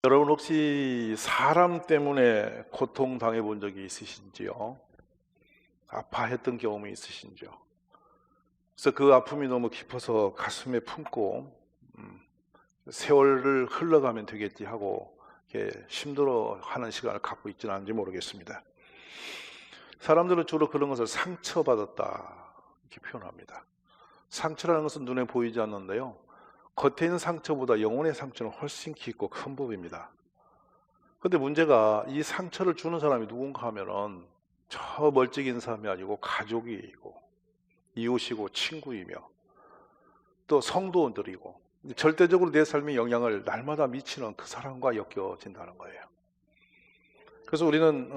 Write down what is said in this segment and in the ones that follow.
여러분 혹시 사람 때문에 고통당해 본 적이 있으신지요? 아파했던 경험이 있으신지요? 그래서 그 아픔이 너무 깊어서 가슴에 품고 세월을 흘러가면 되겠지 하고 이렇게 힘들어하는 시간을 갖고 있지는 않은지 모르겠습니다. 사람들은 주로 그런 것을 상처받았다 이렇게 표현합니다. 상처라는 것은 눈에 보이지 않는데요, 겉에 있는 상처보다 영혼의 상처는 훨씬 깊고 큰 법입니다. 근데 문제가 이 상처를 주는 사람이 누군가 하면은 저 멀찍인 사람이 아니고 가족이고 이웃이고 친구이며 또 성도원들이고 절대적으로 내 삶에 영향을 날마다 미치는 그 사람과 엮여진다는 거예요. 그래서 우리는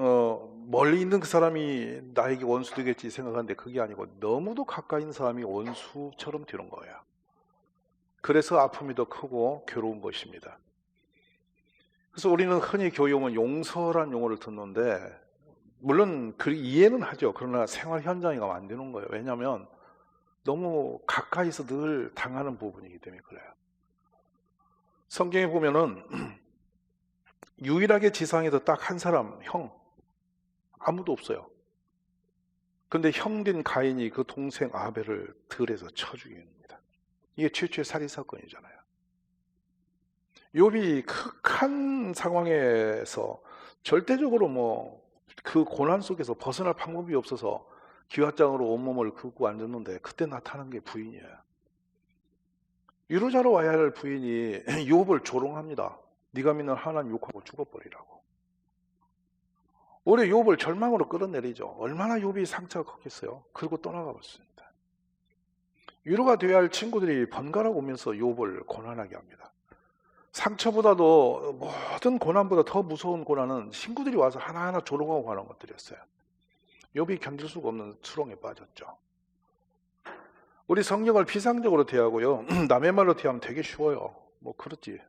멀리 있는 그 사람이 나에게 원수 되겠지 생각하는데 그게 아니고 너무도 가까이 있는 사람이 원수처럼 되는 거예요. 그래서 아픔이 더 크고 괴로운 것입니다. 그래서 우리는 흔히 교육은 용서란 용어를 듣는데 물론 그 이해는 하죠. 그러나 생활 현장에 가면 안 되는 거예요. 왜냐하면 너무 가까이서 늘 당하는 부분이기 때문에 그래요. 성경에 보면은 유일하게 지상에서 딱 한 사람, 형, 아무도 없어요. 근데 형된 가인이 그 동생 아벨을 들에서 쳐 죽입니다. 이게 최초의 살인 사건이잖아요. 욥이 극한 상황에서 절대적으로 그 고난 속에서 벗어날 방법이 없어서 기왓장으로 온몸을 긁고 앉았는데 그때 나타난 게 부인이에요. 위로자로 와야 할 부인이 욥을 조롱합니다. 네가 믿는 하나님 욕하고 죽어버리라고. 오히려 욥을 절망으로 끌어내리죠. 얼마나 욥이 상처가 컸겠어요. 그리고 떠나가 버렸습니다. 위로가 되어야 할 친구들이 번갈아 오면서 욥을 고난하게 합니다. 상처보다도 모든 고난보다 더 무서운 고난은 친구들이 와서 하나하나 조롱하고 가는 것들이었어요. 욥이 견딜 수가 없는 수렁에 빠졌죠. 우리 성경을 피상적으로 대하고요, 남의 말로 대하면 되게 쉬워요. 그렇지.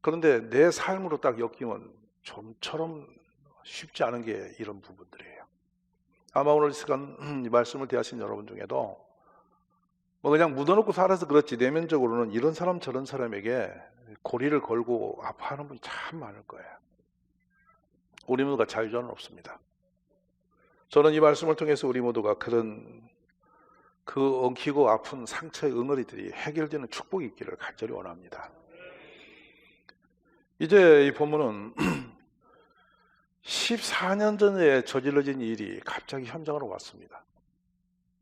그런데 내 삶으로 딱 엮이면 좀처럼 쉽지 않은 게 이런 부분들이에요. 아마 오늘 시간 이 말씀을 대하신 여러분 중에도 그냥 묻어놓고 살아서 그렇지 내면적으로는 이런 사람 저런 사람에게 고리를 걸고 아파하는 분이 참 많을 거예요. 우리 모두가 자유자는 없습니다. 저는 이 말씀을 통해서 우리 모두가 그런 그 엉키고 아픈 상처의 응어리들이 해결되는 축복이 있기를 간절히 원합니다. 이제 이 본문은 14년 전에 저질러진 일이 갑자기 현장으로 왔습니다.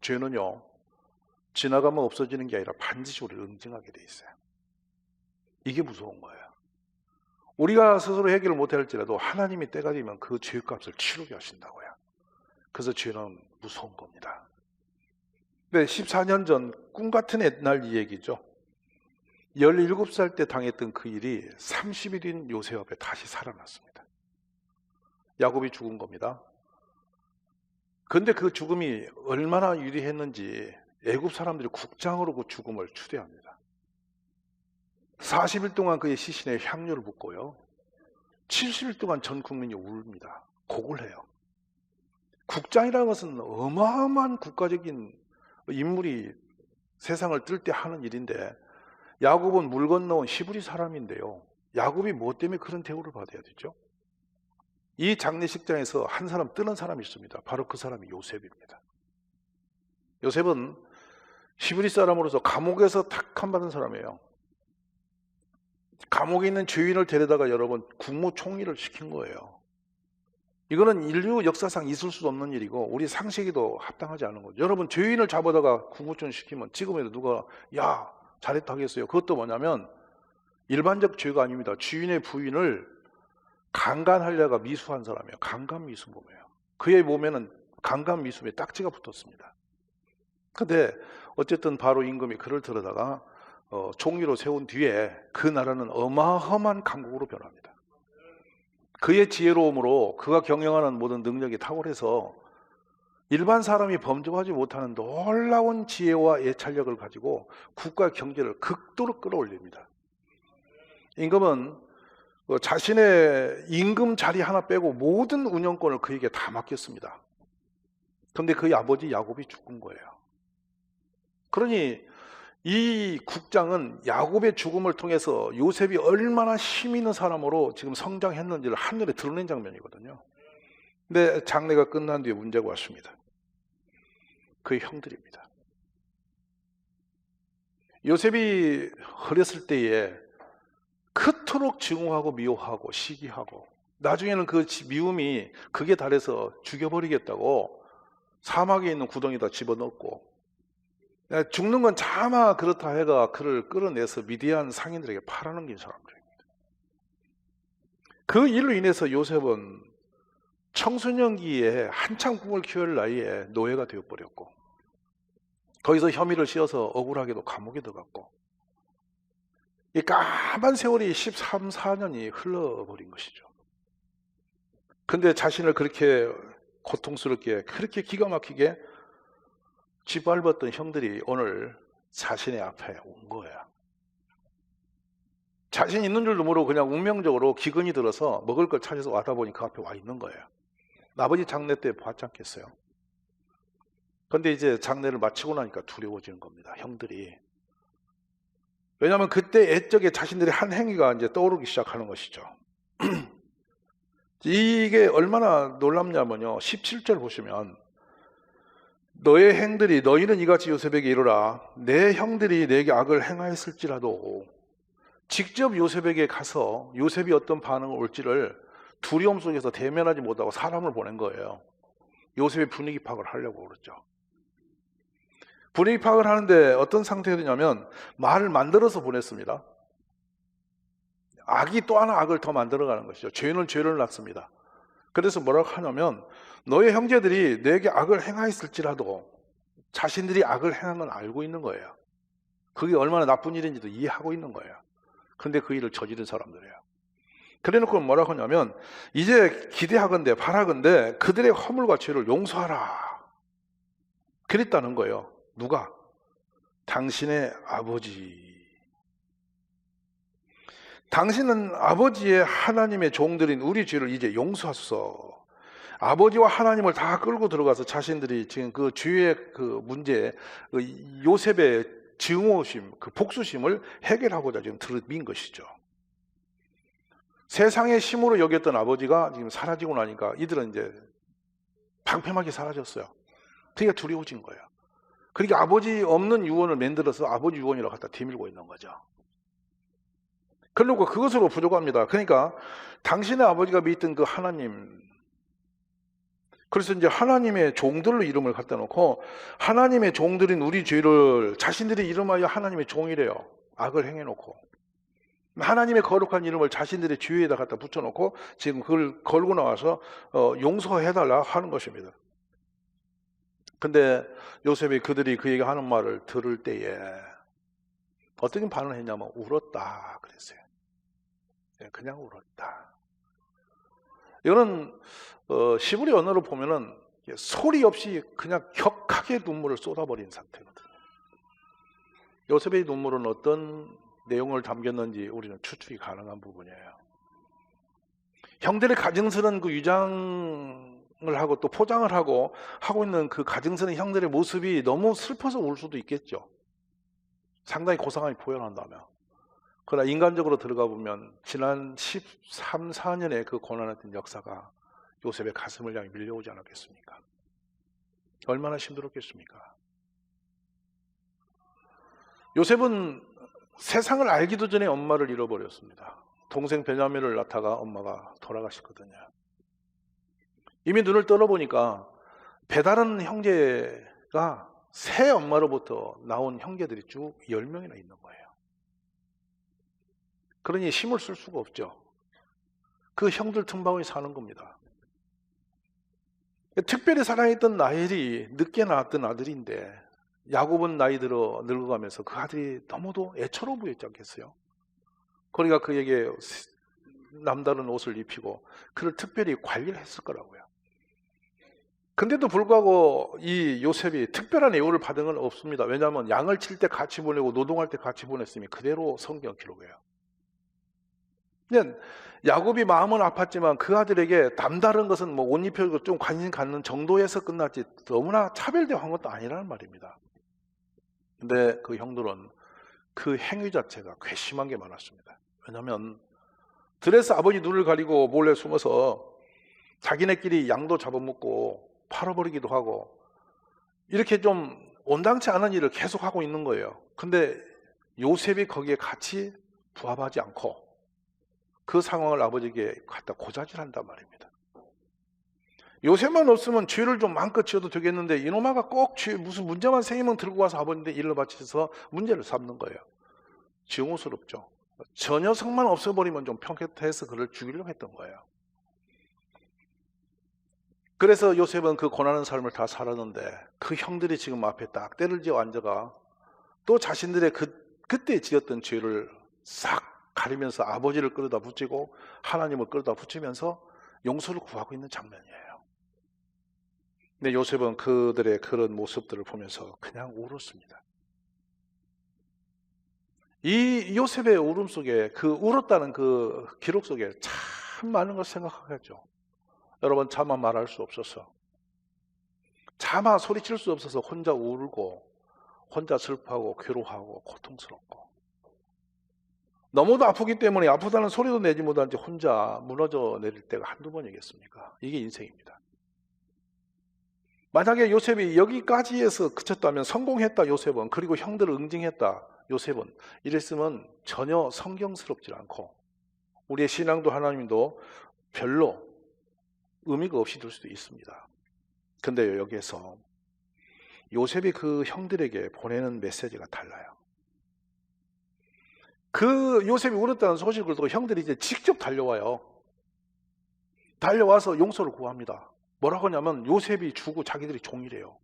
죄는요, 지나가면 없어지는 게 아니라 반드시 우리를 응징하게 돼 있어요. 이게 무서운 거예요. 우리가 스스로 해결을 못할지라도 하나님이 때가 되면 그 죄값을 치르게 하신다고요. 그래서 죄는 무서운 겁니다. 근데 14년 전 꿈 같은 옛날 이 얘기죠. 17살 때 당했던 그 일이 30일 뒤인 요셉 앞에 다시 살아났습니다. 야곱이 죽은 겁니다. 그런데 그 죽음이 얼마나 유리했는지 애굽 사람들이 국장으로 그 죽음을 추대합니다. 40일 동안 그의 시신에 향료를 붓고요, 70일 동안 전 국민이 울립니다. 곡을 해요. 국장이라는 것은 어마어마한 국가적인 인물이 세상을 뜰 때 하는 일인데 야곱은 물 건너온 히브리 사람인데요, 야곱이 무엇 때문에 그런 대우를 받아야 되죠? 이 장례식장에서 한 사람 뜨는 사람이 있습니다. 바로 그 사람이 요셉입니다. 요셉은 히브리 사람으로서 감옥에서 탁함받은 사람이에요. 감옥에 있는 죄인을 데려다가 여러분 국무총리를 시킨 거예요. 이거는 인류 역사상 있을 수 없는 일이고 우리 상식에도 합당하지 않은 거죠. 여러분, 죄인을 잡아다가 국무총리 시키면 지금에도 누가 야 잘했다 하겠어요? 그것도 뭐냐면 일반적 죄가 아닙니다. 주인의 부인을 강간하려다가 미수한 사람이에요. 강간미수범이에요. 그의 몸에는 강간미수의 딱지가 붙었습니다. 그런데 어쨌든 바로 임금이 그를 들어다가 총리로 세운 뒤에 그 나라는 어마어마한 강국으로 변합니다. 그의 지혜로움으로 그가 경영하는 모든 능력이 탁월해서 일반 사람이 범접하지 못하는 놀라운 지혜와 예찰력을 가지고 국가 경제를 극도로 끌어올립니다. 임금은 자신의 임금 자리 하나 빼고 모든 운영권을 그에게 다 맡겼습니다. 그런데 그의 아버지 야곱이 죽은 거예요. 그러니 이 국장은 야곱의 죽음을 통해서 요셉이 얼마나 힘 있는 사람으로 지금 성장했는지를 한눈에 드러낸 장면이거든요. 근데 장례가 끝난 뒤에 문제가 왔습니다. 그의 형들입니다. 요셉이 어렸을 때에 그토록 증오하고 미워하고 시기하고 나중에는 그 미움이 극에 달해서 죽여버리겠다고 사막에 있는 구덩이에다 집어넣고 죽는 건 차마 그렇다 해가 그를 끌어내서 미디안 상인들에게 팔아넘긴 사람들입니다. 그 일로 인해서 요셉은 청소년기에 한참 꿈을 키울 나이에 노예가 되어버렸고 거기서 혐의를 씌워서 억울하게도 감옥에 들어갔고 이 까만 세월이 13, 14년이 흘러버린 것이죠. 근데 자신을 그렇게 고통스럽게 그렇게 기가 막히게 짓밟았던 형들이 오늘 자신의 앞에 온 거야. 자신 있는 줄도 모르고 그냥 운명적으로 기근이 들어서 먹을 걸 찾아서 와다 보니 그 앞에 와 있는 거예요. 아버지 장례 때 봤지 않겠어요? 그런데 이제 장례를 마치고 나니까 두려워지는 겁니다. 형들이. 왜냐하면 그때 애적에 자신들의 한 행위가 이제 떠오르기 시작하는 것이죠. 이게 얼마나 놀랍냐면요. 17절 보시면 너의 행들이 너희는 이같이 요셉에게 이르라 내 형들이 내게 악을 행하였을지라도 직접 요셉에게 가서 요셉이 어떤 반응을 올지를 두려움 속에서 대면하지 못하고 사람을 보낸 거예요. 요셉의 분위기 파악을 하려고 그러죠. 분위기 파악을 하는데 어떤 상태였냐면 말을 만들어서 보냈습니다. 악이 또 하나 악을 더 만들어가는 것이죠. 죄는 죄를 낳습니다. 그래서 뭐라고 하냐면 너의 형제들이 내게 악을 행하였을지라도 자신들이 악을 행한 건 알고 있는 거예요. 그게 얼마나 나쁜 일인지도 이해하고 있는 거예요. 그런데 그 일을 저지른 사람들이에요. 그래놓고 뭐라고 하냐면 이제 기대하건대 바라건대 그들의 허물과 죄를 용서하라 그랬다는 거예요. 누가? 당신의 아버지. 당신은 아버지의 하나님의 종들인 우리 죄를 이제 용서하소서. 아버지와 하나님을 다 끌고 들어가서 자신들이 지금 그 죄의 그 문제, 그 요셉의 증오심, 그 복수심을 해결하고자 지금 들어민 것이죠. 세상의 힘으로 여겼던 아버지가 지금 사라지고 나니까 이들은 이제 방패막이 사라졌어요. 그러니까 두려워진 거예요. 그러니까 아버지 없는 유언을 만들어서 아버지 유언이라고 갖다 뒤밀고 있는 거죠. 그러고 그것으로 부족합니다. 그러니까 당신의 아버지가 믿던 그 하나님, 그래서 이제 하나님의 종들로 이름을 갖다 놓고 하나님의 종들인 우리 죄를 자신들이 이름하여 하나님의 종이래요. 악을 행해놓고 하나님의 거룩한 이름을 자신들의 죄에다 갖다 붙여놓고 지금 그걸 걸고 나와서 용서해달라 하는 것입니다. 근데 요셉이 그들이 그에게 하는 말을 들을 때에 어떻게 반응을 했냐면 울었다 그랬어요. 그냥 울었다. 이거는 시브리 언어로 보면은 소리 없이 그냥 격하게 눈물을 쏟아버린 상태거든요. 요셉의 눈물은 어떤 내용을 담겼는지 우리는 추측이 가능한 부분이에요. 형들의 가증스러운 그 위장을 하고 또 포장을 하고 있는 그 가증스러운 형들의 모습이 너무 슬퍼서 울 수도 있겠죠. 상당히 고상하게 표현한다면. 그러나 인간적으로 들어가 보면 지난 13, 14년의 그 고난했던 역사가 요셉의 가슴을 향해 밀려오지 않았겠습니까? 얼마나 힘들었겠습니까? 요셉은 세상을 알기도 전에 엄마를 잃어버렸습니다. 동생 베냐민을 낳다가 엄마가 돌아가셨거든요. 이미 눈을 떨어보니까 배다른 형제가 새 엄마로부터 나온 형제들이 쭉 10명이나 있는 거예요. 그러니 힘을 쓸 수가 없죠. 그 형들 틈바구니 사는 겁니다. 특별히 사랑했던 라헬이 늦게 낳았던 아들인데 야곱은 나이 들어 늙어가면서 그 아들이 너무도 애처로 보였지 않겠어요? 그러니까 그에게 남다른 옷을 입히고 그를 특별히 관리를 했을 거라고요. 근데도 불구하고 이 요셉이 특별한 애호를 받은 건 없습니다. 왜냐하면 양을 칠 때 같이 보내고 노동할 때 같이 보냈으니 그대로 성경 기록이에요. 야곱이 마음은 아팠지만 그 아들에게 남다른 것은 뭐 옷 입혀주고 좀 관심 갖는 정도에서 끝났지 너무나 차별대한 것도 아니라는 말입니다. 근데 그 형들은 그 행위 자체가 괘씸한 게 많았습니다. 왜냐하면 들에서 아버지 눈을 가리고 몰래 숨어서 자기네끼리 양도 잡아먹고 팔아버리기도 하고 이렇게 좀 온당치 않은 일을 계속하고 있는 거예요. 근데 요셉이 거기에 같이 부합하지 않고 그 상황을 아버지에게 갖다 고자질한단 말입니다. 요셉만 없으면 죄를 좀 마음껏 지어도 되겠는데 이놈아가 꼭 무슨 문제만 생기면 들고 와서 아버지한테 일러 바쳐서 문제를 삼는 거예요. 증오스럽죠. 저 녀석만 없애버리면 좀 평택해서 그를 죽이려고 했던 거예요. 그래서 요셉은 그 고난한 삶을 다 살았는데 그 형들이 지금 앞에 딱 때를 지어 앉아가 또 자신들의 그때 지었던 죄를 싹 가리면서 아버지를 끌어다 붙이고 하나님을 끌어다 붙이면서 용서를 구하고 있는 장면이에요. 근데 요셉은 그들의 그런 모습들을 보면서 그냥 울었습니다. 이 요셉의 울음 속에 그 울었다는 그 기록 속에 참 많은 걸 생각하겠죠. 여러분, 차마 말할 수 없어서, 차마 소리칠 수 없어서 혼자 울고 혼자 슬퍼하고 괴로워하고 고통스럽고 너무도 아프기 때문에 아프다는 소리도 내지 못한 채 혼자 무너져 내릴 때가 한두 번이겠습니까? 이게 인생입니다. 만약에 요셉이 여기까지에서 그쳤다면, 성공했다 요셉은, 그리고 형들을 응징했다 요셉은, 이랬으면 전혀 성경스럽지 않고 우리의 신앙도 하나님도 별로 의미가 없이 될 수도 있습니다. 근데 여기에서 요셉이 그 형들에게 보내는 메시지가 달라요. 그 요셉이 울었다는 소식을 듣고 형들이 이제 직접 달려와요. 달려와서 용서를 구합니다. 뭐라고 하냐면 요셉이 주고 자기들이 종이래요.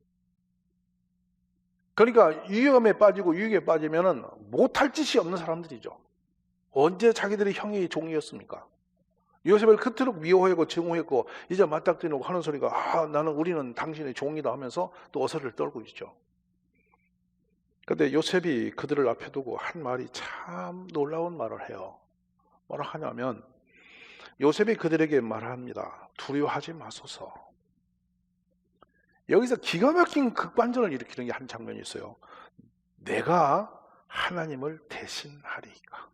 그러니까 위험에 빠지고 유익에 빠지면은 못할 짓이 없는 사람들이죠. 언제 자기들이 형이 종이었습니까? 요셉을 그토록 미워했고 증오했고 이제 맞닥뜨리고 하는 소리가 우리는 당신의 종이다 하면서 또 어서를 떨고 있죠. 그런데 요셉이 그들을 앞에 두고 한 말이 참 놀라운 말을 해요. 뭐라 하냐면 요셉이 그들에게 말합니다. 두려워하지 마소서. 여기서 기가 막힌 극반전을 일으키는 게 한 장면이 있어요. 내가 하나님을 대신하리까.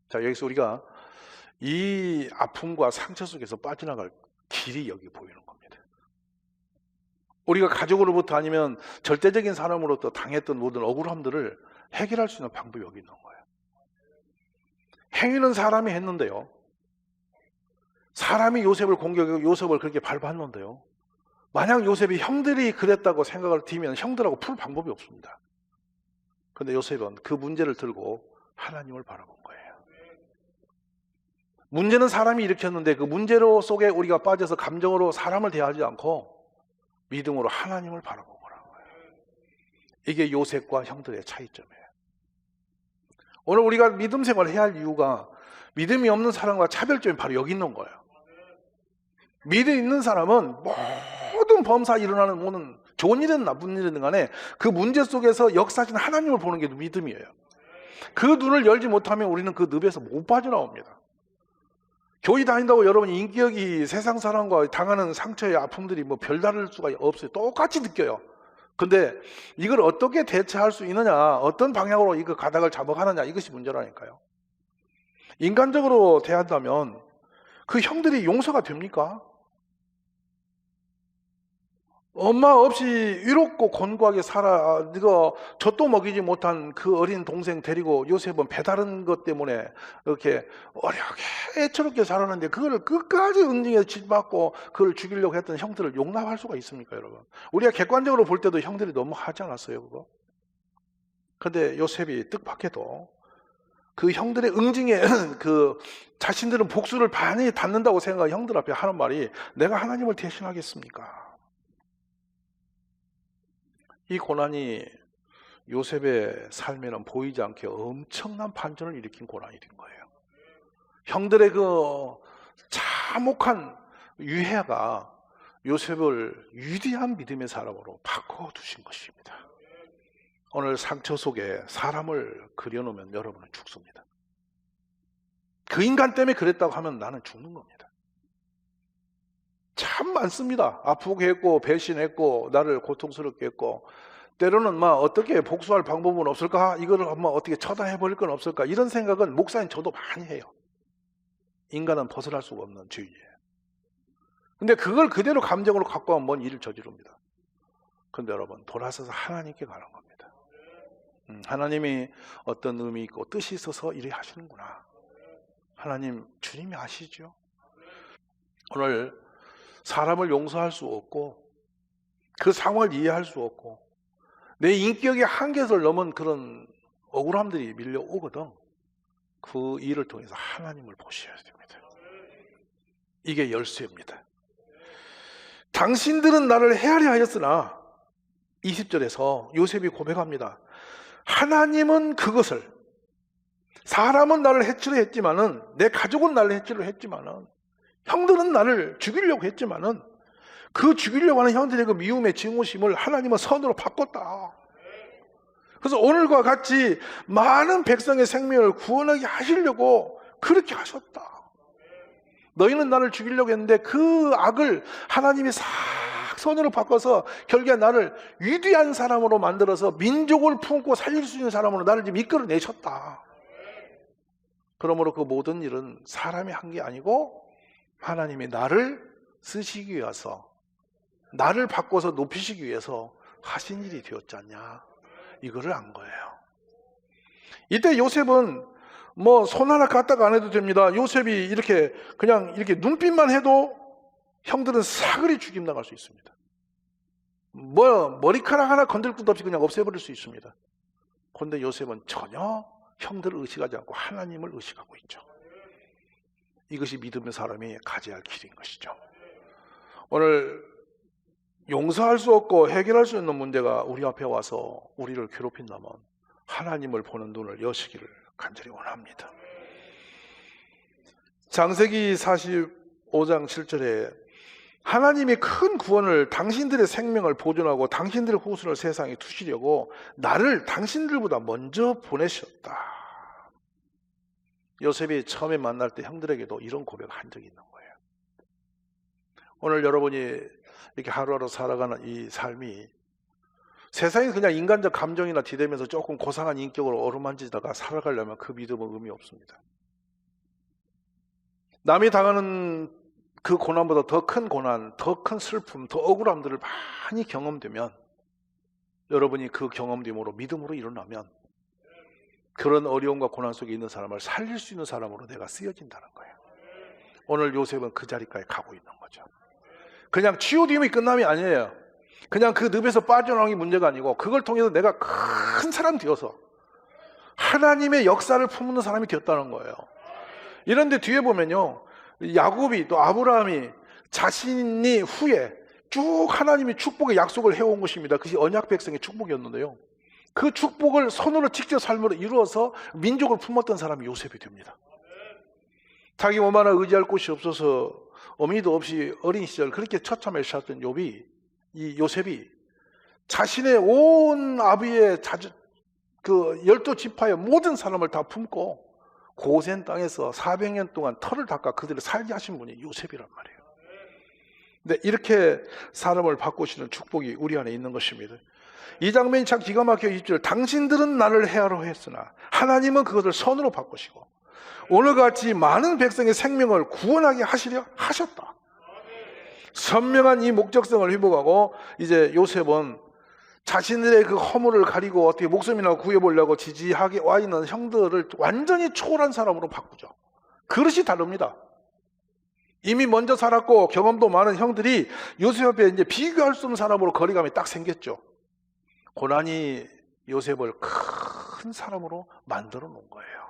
자, 여기서 우리가 이 아픔과 상처 속에서 빠져나갈 길이 여기 보이는 겁니다. 우리가 가족으로부터 아니면 절대적인 사람으로부터 당했던 모든 억울함들을 해결할 수 있는 방법이 여기 있는 거예요. 행위는 사람이 했는데요. 사람이 요셉을 공격하고 요셉을 그렇게 밟았는데요. 만약 요셉이 형들이 그랬다고 생각을 들면 형들하고 풀 방법이 없습니다. 그런데 요셉은 그 문제를 들고 하나님을 바라본 거예요. 문제는 사람이 일으켰는데 그 문제로 속에 우리가 빠져서 감정으로 사람을 대하지 않고 믿음으로 하나님을 바라본 거라는 거예요. 이게 요셉과 형들의 차이점이에요. 오늘 우리가 믿음 생활을 해야 할 이유가 믿음이 없는 사람과 차별점이 바로 여기 있는 거예요. 믿음 있는 사람은 모든 범사 일어나는 모든 좋은 일이든 나쁜 일이든 간에 그 문제 속에서 역사하신 하나님을 보는 게 믿음이에요. 그 눈을 열지 못하면 우리는 그 늪에서 못 빠져나옵니다. 교회 다닌다고 여러분이 인격이 세상 사람과 당하는 상처의 아픔들이 뭐 별다를 수가 없어요. 똑같이 느껴요. 근데 이걸 어떻게 대처할 수 있느냐, 어떤 방향으로 이거 가닥을 잡아가느냐, 이것이 문제라니까요. 인간적으로 대한다면 그 형들이 용서가 됩니까? 엄마 없이 위롭고 곤고하게 살아, 네가 젖도 먹이지 못한 그 어린 동생 데리고 요셉은 배다른 것 때문에 이렇게 어렵게 애처롭게 살았는데 그걸 끝까지 응징해서 짓밟고 그걸 죽이려고 했던 형들을 용납할 수가 있습니까, 여러분? 우리가 객관적으로 볼 때도 형들이 너무 하지 않았어요, 그거? 근데 요셉이 뜻밖에도 그 형들의 응징에 그 자신들은 복수를 반히 받는다고 생각한 형들 앞에 하는 말이 내가 하나님을 대신하겠습니까? 이 고난이 요셉의 삶에는 보이지 않게 엄청난 반전을 일으킨 고난이 된 거예요. 형들의 그 참혹한 유해가 요셉을 위대한 믿음의 사람으로 바꿔두신 것입니다. 오늘 상처 속에 사람을 그려놓으면 여러분은 죽습니다. 그 인간 때문에 그랬다고 하면 나는 죽는 겁니다. 참 많습니다. 아프게 했고 배신했고 나를 고통스럽게 했고 때로는 어떻게 복수할 방법은 없을까? 이거를 어떻게 처단해 버릴 건 없을까? 이런 생각은 목사님 저도 많이 해요. 인간은 벗어날 수가 없는 죄이에요. 근데 그걸 그대로 감정으로 갖고 가면 뭔 일을 저지릅니다. 근데 여러분, 돌아서서 하나님께 가는 겁니다. 하나님이 어떤 의미 있고 뜻이 있어서 이래 하시는구나. 하나님, 주님이 아시죠? 오늘 사람을 용서할 수 없고 그 상황을 이해할 수 없고 내 인격의 한계를 넘은 그런 억울함들이 밀려오거든. 그 일을 통해서 하나님을 보셔야 됩니다. 이게 열쇠입니다. 당신들은 나를 헤아려 하였으나 20절에서 요셉이 고백합니다. 하나님은 그것을, 사람은 나를 해치려 했지만은, 내 가족은 나를 해치려 했지만은, 형들은 나를 죽이려고 했지만은, 그 죽이려고 하는 형들의 그 미움의 증오심을 하나님은 선으로 바꿨다. 그래서 오늘과 같이 많은 백성의 생명을 구원하게 하시려고 그렇게 하셨다. 너희는 나를 죽이려고 했는데 그 악을 하나님이 싹 선으로 바꿔서 결국에 나를 위대한 사람으로 만들어서 민족을 품고 살릴 수 있는 사람으로 나를 지금 이끌어내셨다. 그러므로 그 모든 일은 사람이 한 게 아니고 하나님이 나를 쓰시기 위해서, 나를 바꿔서 높이시기 위해서 하신 일이 되었지 않냐, 이거를 안 거예요. 이때 요셉은 손 하나 까딱 안 해도 됩니다. 요셉이 이렇게 그냥 이렇게 눈빛만 해도 형들은 사그리 죽임 당할 수 있습니다. 머리카락 하나 건들 것도 없이 그냥 없애버릴 수 있습니다. 그런데 요셉은 전혀 형들을 의식하지 않고 하나님을 의식하고 있죠. 이것이 믿음의 사람이 가져야 할 길인 것이죠. 오늘 용서할 수 없고 해결할 수 있는 문제가 우리 앞에 와서 우리를 괴롭힌다면 하나님을 보는 눈을 여시기를 간절히 원합니다. 창세기 45장 7절에 하나님이 큰 구원을, 당신들의 생명을 보존하고 당신들의 후손을 세상에 두시려고 나를 당신들보다 먼저 보내셨다. 요셉이 처음에 만날 때 형들에게도 이런 고백을 한 적이 있는 거예요. 오늘 여러분이 이렇게 하루하루 살아가는 이 삶이 세상에 그냥 인간적 감정이나 디대면서 조금 고상한 인격으로 어루만지다가 살아가려면 그 믿음은 의미 없습니다. 남이 당하는 그 고난보다 더 큰 고난, 더 큰 슬픔, 더 억울함들을 많이 경험되면, 여러분이 그 경험됨으로 믿음으로 일어나면 그런 어려움과 고난 속에 있는 사람을 살릴 수 있는 사람으로 내가 쓰여진다는 거예요. 오늘 요셉은 그 자리까지 가고 있는 거죠. 그냥 치유됨이 끝남이 아니에요. 그냥 그 늪에서 빠져나오는 게 문제가 아니고 그걸 통해서 내가 큰 사람 되어서 하나님의 역사를 품는 사람이 되었다는 거예요. 이런데 뒤에 보면요, 야곱이 또 아브라함이 자신이 후에 쭉 하나님이 축복의 약속을 해온 것입니다. 그것이 언약 백성의 축복이었는데요, 그 축복을 손으로 직접 삶으로 이루어서 민족을 품었던 사람이 요셉이 됩니다. 자기 몸 하나 의지할 곳이 없어서 어미도 없이 어린 시절 그렇게 처참하게 살았던 이 요셉이 자신의 온 아비의 그 12지파의 모든 사람을 다 품고 고센 땅에서 400년 동안 털을 닦아 그들을 살게 하신 분이 요셉이란 말이에요. 근데 이렇게 사람을 바꾸시는 축복이 우리 안에 있는 것입니다. 이 장면이 참 기가 막혀. 20절, 당신들은 나를 헤아려 했으나 하나님은 그것을 선으로 바꾸시고 오늘같이 많은 백성의 생명을 구원하게 하시려 하셨다. 선명한 이 목적성을 회복하고 이제 요셉은 자신들의 그 허물을 가리고 어떻게 목숨이나 구해보려고 지지하게 와 있는 형들을 완전히 초월한 사람으로 바꾸죠. 그릇이 다릅니다. 이미 먼저 살았고 경험도 많은 형들이 요셉 앞에 이제 비교할 수 없는 사람으로 거리감이 딱 생겼죠. 고난이 요셉을 큰 사람으로 만들어 놓은 거예요.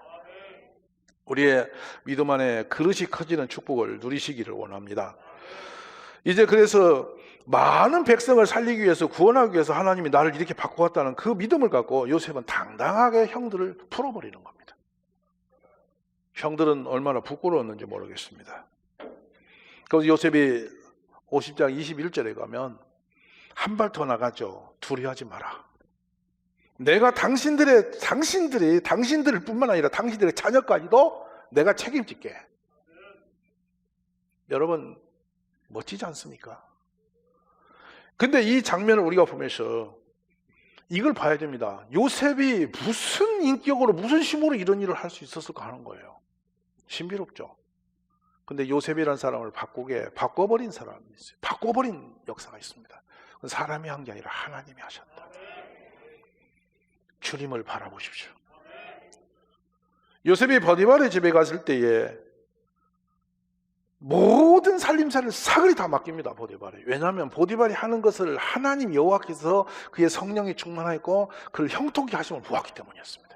우리의 믿음 안에 그릇이 커지는 축복을 누리시기를 원합니다. 이제 그래서 많은 백성을 살리기 위해서, 구원하기 위해서 하나님이 나를 이렇게 바꿔왔다는 그 믿음을 갖고 요셉은 당당하게 형들을 풀어버리는 겁니다. 형들은 얼마나 부끄러웠는지 모르겠습니다. 그래서 요셉이 50장 21절에 가면 한 발 더 나가죠. 두려워하지 마라. 내가 당신들을 뿐만 아니라 당신들의 자녀까지도 내가 책임질게. 여러분, 멋지지 않습니까? 근데 이 장면을 우리가 보면서 이걸 봐야 됩니다. 요셉이 무슨 인격으로 무슨 힘으로 이런 일을 할 수 있었을까 하는 거예요. 신비롭죠. 근데 요셉이라는 사람을 바꿔버린 사람이 있어요. 바꿔버린 역사가 있습니다. 사람이 한 게 아니라 하나님이 하셨다. 주님을 바라보십시오. 요셉이 보디발의 집에 갔을 때에 모든 살림살이를 사그리 다 맡깁니다. 보디발에. 왜냐하면 보디발이 하는 것을 하나님 여호와께서 그의 성령이 충만하였고 그를 형통케 하심을 보았기 때문이었습니다.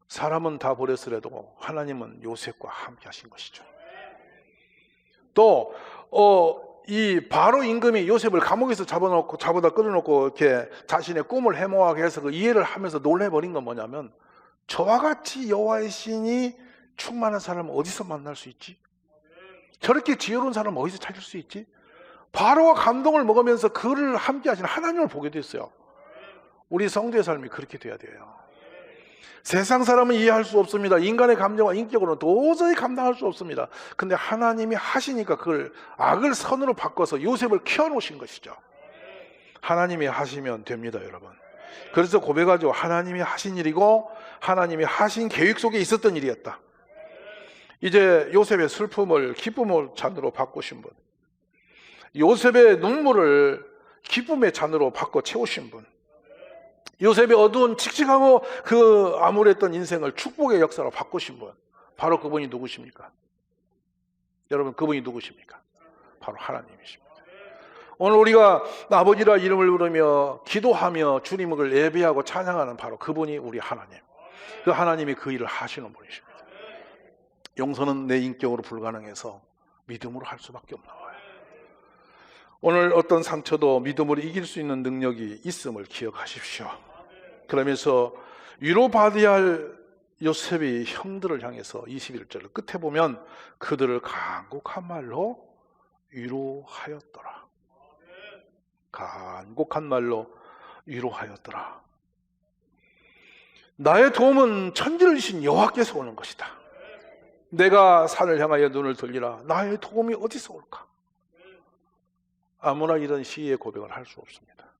사람은 다 버렸으라도 하나님은 요셉과 함께 하신 것이죠. 또 이 바로 임금이 요셉을 감옥에서 잡아다 끌어놓고 이렇게 자신의 꿈을 해몽하게 해서 그 이해를 하면서 놀래버린 건 뭐냐면, 저와 같이 여호와의 신이 충만한 사람은 어디서 만날 수 있지? 저렇게 지혜로운 사람은 어디서 찾을 수 있지? 바로와 감동을 먹으면서 그를 함께 하시는 하나님을 보게 됐어요. 우리 성도의 삶이 그렇게 돼야 돼요. 세상 사람은 이해할 수 없습니다. 인간의 감정과 인격으로는 도저히 감당할 수 없습니다. 근데 하나님이 하시니까 그걸 악을 선으로 바꿔서 요셉을 키워놓으신 것이죠. 하나님이 하시면 됩니다, 여러분. 그래서 고백하죠. 하나님이 하신 일이고 하나님이 하신 계획 속에 있었던 일이었다. 이제 요셉의 슬픔을 기쁨의 잔으로 바꾸신 분, 요셉의 눈물을 기쁨의 잔으로 바꿔 채우신 분, 요셉의 어두운 칙칙하고 그 암울했던 인생을 축복의 역사로 바꾸신 분, 바로 그분이 누구십니까? 여러분, 그분이 누구십니까? 바로 하나님이십니다. 오늘 우리가 아버지라 이름을 부르며 기도하며 주님을 예배하고 찬양하는 바로 그분이 우리 하나님. 그 하나님이 그 일을 하시는 분이십니다. 용서는 내 인격으로 불가능해서 믿음으로 할 수밖에 없나 봐요. 오늘 어떤 상처도 믿음으로 이길 수 있는 능력이 있음을 기억하십시오. 그러면서 위로받아야 할 요셉이 형들을 향해서 21절 끝에 보면 그들을 간곡한 말로 위로하였더라. 간곡한 말로 위로하였더라. 나의 도움은 천지를 여호와께서 오는 것이다. 내가 산을 향하여 눈을 돌리라. 나의 도움이 어디서 올까? 아무나 이런 시의 고백을 할 수 없습니다.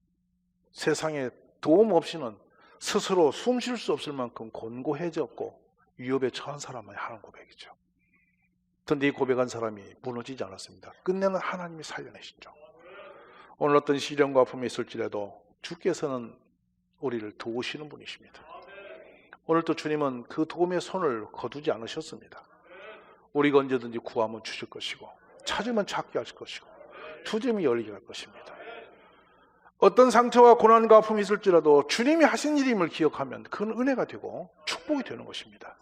세상에 도움 없이는 스스로 숨 쉴 수 없을 만큼 곤고해졌고 위협에 처한 사람만이 하는 고백이죠. 그런데 이 고백한 사람이 무너지지 않았습니다. 끝내는 하나님이 살려내시죠. 오늘 어떤 시련과 아픔이 있을지라도 주께서는 우리를 도우시는 분이십니다. 오늘도 주님은 그 도움의 손을 거두지 않으셨습니다. 우리가 언제든지 구하면 주실 것이고 찾으면 찾게 하실 것이고 투점이 열리게 할 것입니다. 어떤 상처와 고난과 아픔이 있을지라도 주님이 하신 일임을 기억하면 그건 은혜가 되고 축복이 되는 것입니다.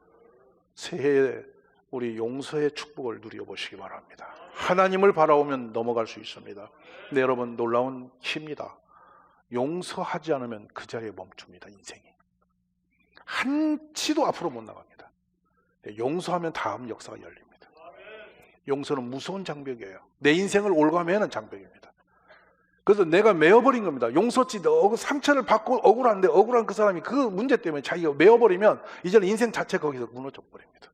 새해에 우리 용서의 축복을 누려보시기 바랍니다. 하나님을 바라보면 넘어갈 수 있습니다. 근데 여러분, 놀라운 키입니다. 용서하지 않으면 그 자리에 멈춥니다. 인생이 한치도 앞으로 못 나갑니다. 용서하면 다음 역사가 열립니다. 용서는 무서운 장벽이에요. 내 인생을 올가매는 장벽입니다. 그래서 내가 메어버린 겁니다. 용서치, 상처를 받고 억울한데 억울한 그 사람이 그 문제 때문에 자기가 메어버리면 이제는 인생 자체 거기서 무너져 버립니다.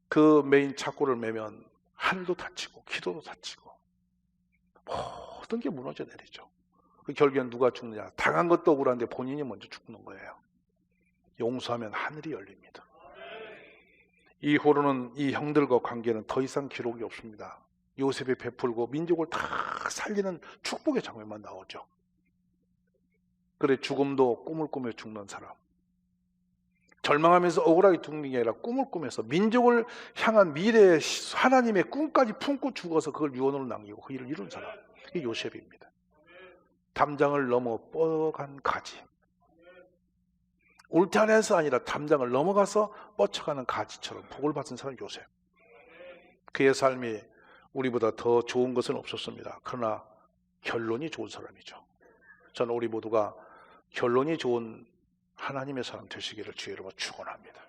그 메인 착고를 매면 하늘도 다치고 기도도 다치고 모든 게 무너져 내리죠. 그 결국엔 누가 죽느냐? 당한 것도 억울한데 본인이 먼저 죽는 거예요. 용서하면 하늘이 열립니다. 이후로는 이 형들과 관계는 더 이상 기록이 없습니다. 요셉이 베풀고 민족을 다 살리는 축복의 장면만 나오죠. 그래, 죽음도 꿈을 꾸며 죽는 사람, 절망하면서 억울하게 죽는 게 아니라 꿈을 꾸면서 민족을 향한 미래의 하나님의 꿈까지 품고 죽어서 그걸 유언으로 남기고 그 일을 이룬 사람, 이게 요셉입니다. 담장을 넘어 뻗어간 가지, 울타리에서 아니라 담장을 넘어가서 뻗쳐가는 가지처럼 복을 받은 사람 요셉. 그의 삶이 우리보다 더 좋은 것은 없었습니다. 그러나 결론이 좋은 사람이죠. 저는 우리 모두가 결론이 좋은 하나님의 사람 되시기를 주의 이름으로 축원합니다.